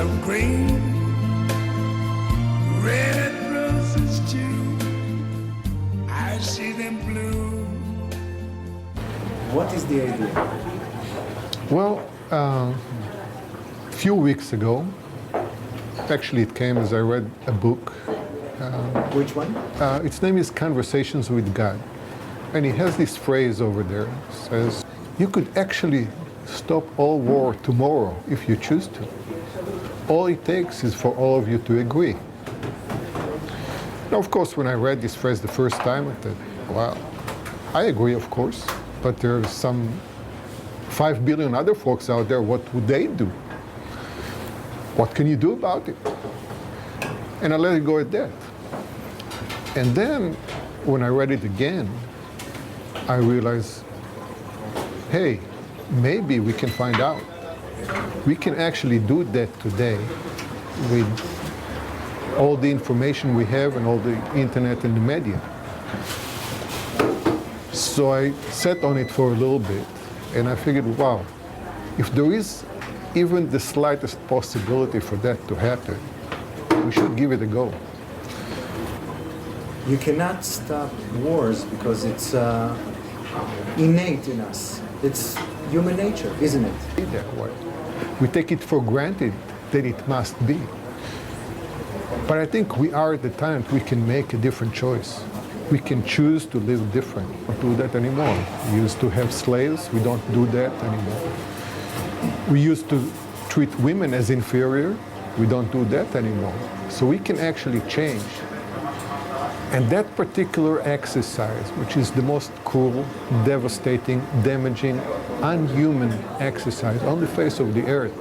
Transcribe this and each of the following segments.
of green, red roses too. I see them bloom. What is the idea? Well, a few weeks ago, actually it came as I read a book. Which one? Its name is Conversations with God. And he has this phrase over there. It says, you could actually stop all war tomorrow if you choose to. All it takes is for all of you to agree. Now, of course, when I read this phrase the first time, I thought, wow, I agree, of course, but there's some 5 billion other folks out there, what would they do? What can you do about it? And I let it go at that. And then, when I read it again, I realized, hey, maybe we can find out. We can actually do that today with all the information we have and all the internet and the media. So I sat on it for a little bit and I figured, wow, if there is even the slightest possibility for that to happen, we should give it a go. You cannot stop wars because it's innate in us. It's human nature, isn't it? That way. We take it for granted that it must be. But I think we are at the time we can make a different choice. We can choose to live different. We don't do that anymore. We used to have slaves. We don't do that anymore. We used to treat women as inferior. We don't do that anymore. So we can actually change. And that particular exercise, which is the most cruel, devastating, damaging, unhuman exercise on the face of the earth,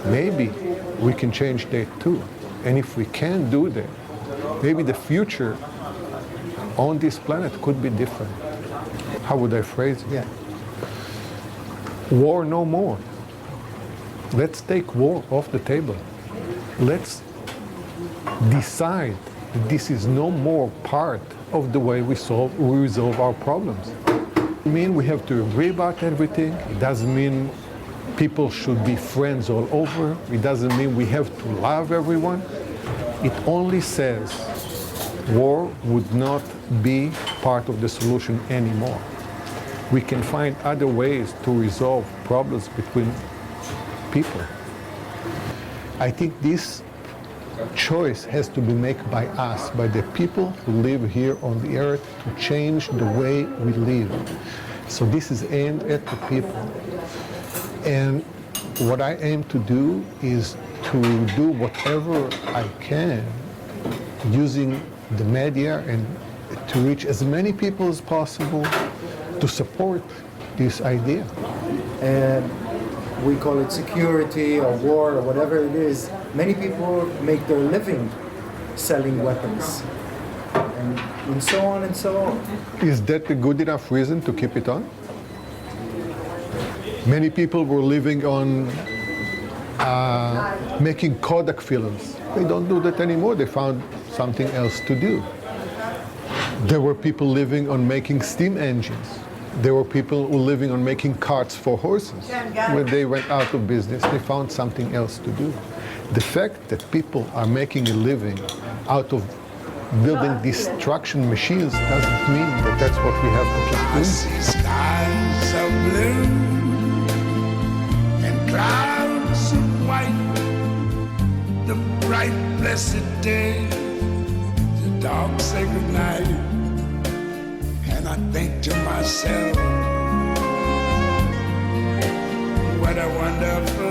maybe we can change that too. And if we can do that, maybe the future on this planet could be different. How would I phrase it? Yeah. War no more. Let's take war off the table. Let's decide that this is no more part of the way we resolve our problems. It doesn't mean we have to agree about everything. It doesn't mean people should be friends all over. It doesn't mean we have to love everyone. It only says war would not be part of the solution anymore. We can find other ways to resolve problems between people. I think this choice has to be made by us, by the people who live here on the earth, to change the way we live. So this is aimed at the people. And what I aim to do is to do whatever I can using the media and to reach as many people as possible to support this idea. And we call it security or war or whatever it is. Many people make their living selling weapons and so on and so on. Is that a good enough reason to keep it on? Many people were living on making Kodak films. They don't do that anymore. They found something else to do. There were people living on making steam engines. There were people who were living on making carts for horses. When they went out of business, they found something else to do. The fact that people are making a living out of building destruction machines doesn't mean that that's what we have to keep I doing. see skies of blue and clouds of white. The bright, blessed day, the dark, sacred night. And I think to myself, what a wonderful